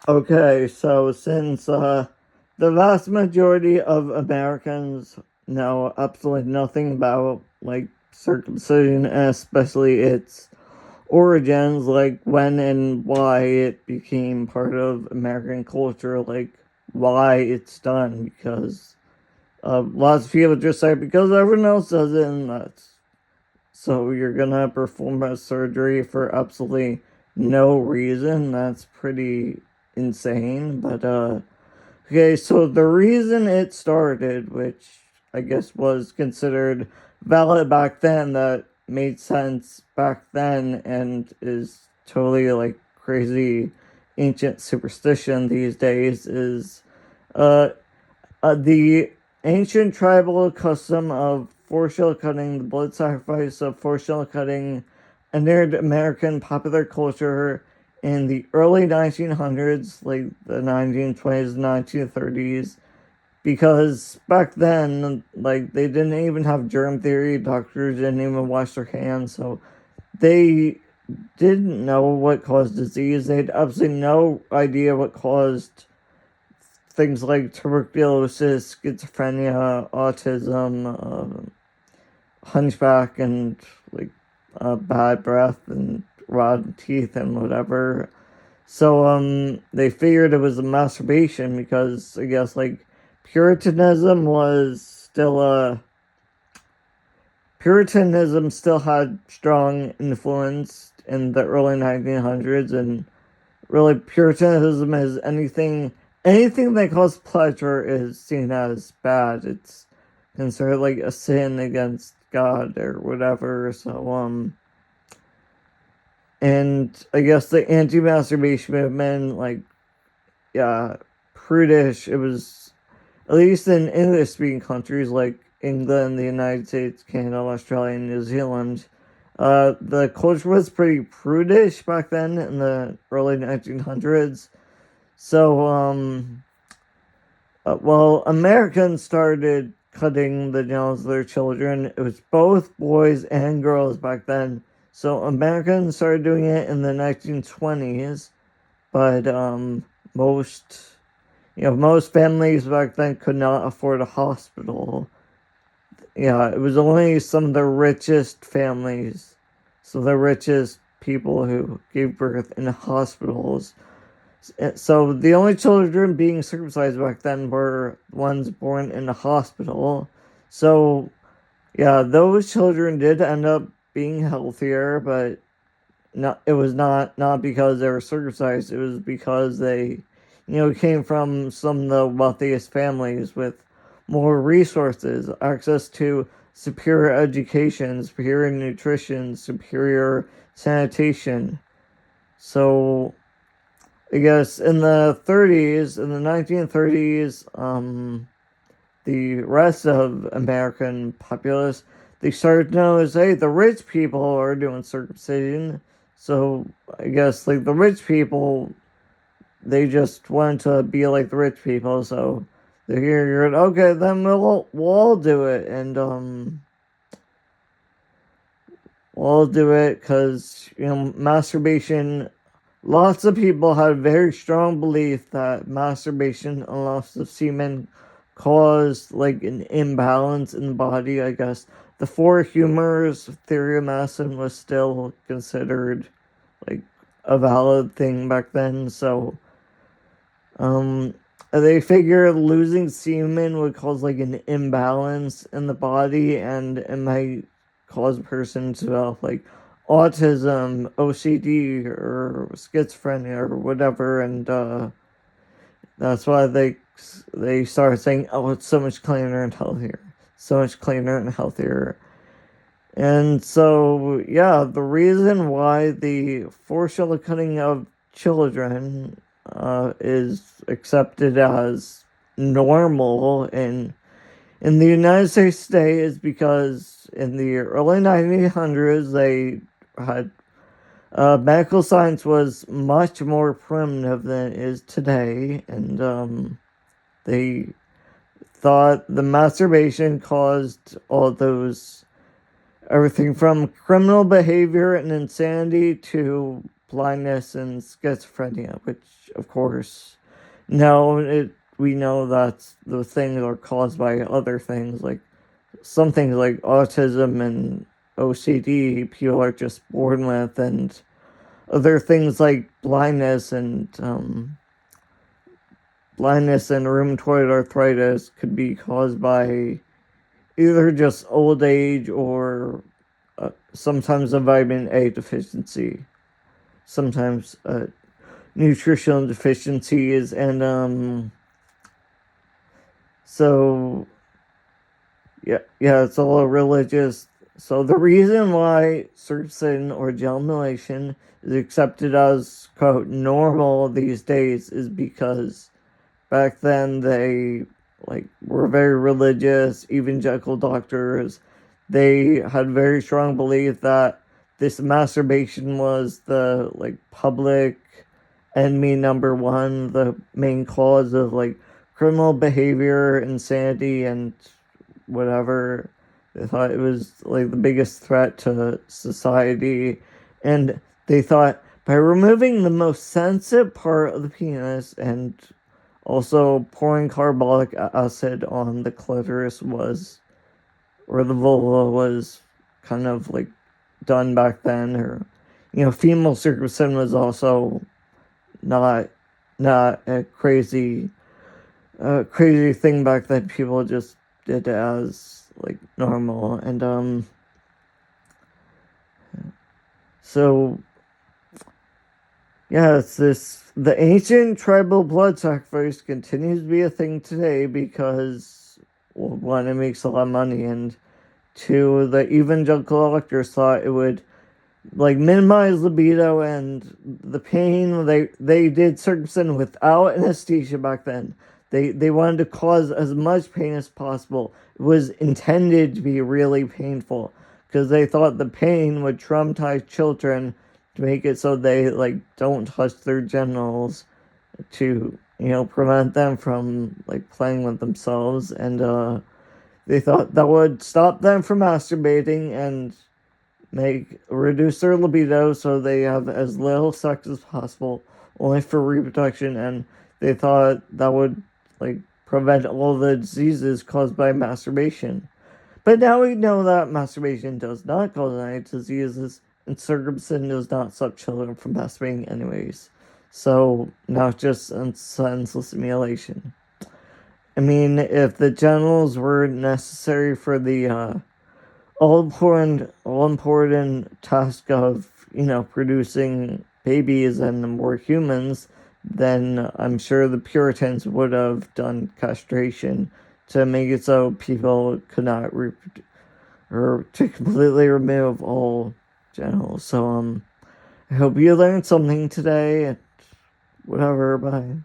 Okay, so since the vast majority of Americans know absolutely nothing about like circumcision, and especially its origins, like when and why it became part of American culture, like why it's done, because lots of people just say because everyone else does it, and that's so you're gonna perform a surgery for absolutely no reason. That's pretty insane. But okay, so the reason it started, which I guess was considered valid back then, that made sense back then, and is totally like crazy ancient superstition these days, is uh the ancient tribal custom of foreshell cutting, the blood sacrifice of foreshell cutting, entered American popular culture in the early 1900s, like the 1920s, 1930s, because back then, like, they didn't even have germ theory, doctors didn't even wash their hands, so they didn't know what caused disease. They had absolutely no idea what caused things like tuberculosis, schizophrenia, autism, hunchback, and like bad breath and rotten teeth and whatever. So they figured it was a masturbation because I guess like Puritanism was still a Puritanism still had strong influence in the early 1900s, and really Puritanism is anything that causes pleasure is seen as bad. It's considered like a sin against God or whatever. So and I guess the anti-masturbation movement, like, yeah, prudish. It was at least in English-speaking countries like England, the United States, Canada, Australia, and New Zealand. The culture was pretty prudish back then in the early 1900s. So, well, Americans started cutting the nails of their children. It was both boys and girls back then. So Americans started doing it in the 1920s, but most most families back then could not afford a hospital. Yeah, it was only some of the richest families, so the richest people who gave birth in hospitals. So the only children being circumcised back then were ones born in a hospital. So yeah, those children did end up being healthier, but it was not because they were circumcised. It was because they, came from some of the wealthiest families with more resources, access to superior education, superior nutrition, superior sanitation. So I guess in the 1930s, the rest of American populace, they started to notice, hey, the rich people are doing circumcision. So I guess like the rich people, they just wanted to be like the rich people. So they figured, okay, then we'll all do it, and we'll all do it because masturbation. Lots of people had a very strong belief that masturbation and loss of semen caused like an imbalance in the body. I guess the four humors theory of medicine was still considered like a valid thing back then. So they figured losing semen would cause like an imbalance in the body, and it might cause a person to develop like autism, OCD, or schizophrenia, or whatever, and that's why they started saying, "Oh, it's so much cleaner and healthier, so much cleaner and healthier." And so, yeah, the reason why the foreshell cutting of children is accepted as normal in the United States today is because in the early 1900s they had medical science was much more primitive than it is today, and they thought the masturbation caused all those everything from criminal behavior and insanity to blindness and schizophrenia, which, of course, no, we know that the things are caused by other things, like some things like autism and OCD, people are just born with, and other things like blindness and rheumatoid arthritis could be caused by either just old age or sometimes a vitamin A deficiency, sometimes nutritional deficiencies, and so yeah, it's all religious. So the reason why circumcision or gel mutilation is accepted as, quote, normal these days is because back then they were very religious, evangelical doctors. They had very strong belief that this masturbation was the public enemy number one, the main cause of criminal behavior, insanity, and whatever. They thought it was the biggest threat to society, and they thought by removing the most sensitive part of the penis and also pouring carbolic acid on the clitoris or the vulva was kind of done back then, or female circumcision was also not a crazy thing back then. People just did it as normal, and so yeah, it's the ancient tribal blood sacrifice continues to be a thing today because, well, one, it makes a lot of money, and two, the evangelical doctors thought it would minimize libido and the pain. They did circumcision without anesthesia back then. They wanted to cause as much pain as possible. It was intended to be really painful because they thought the pain would traumatize children to make it so they don't touch their genitals, to prevent them from playing with themselves, and they thought that would stop them from masturbating and reduce their libido so they have as little sex as possible, only for reproduction, and they thought that would prevent all the diseases caused by masturbation. But now we know that masturbation does not cause any diseases, and circumcision does not stop children from masturbating anyways. So now it's just senseless mutilation. I mean, if the genitals were necessary for the all important task of producing babies and more humans, then I'm sure the Puritans would have done castration to make it so people could not or to completely remove all genitals. So I hope you learned something today. Whatever. Bye.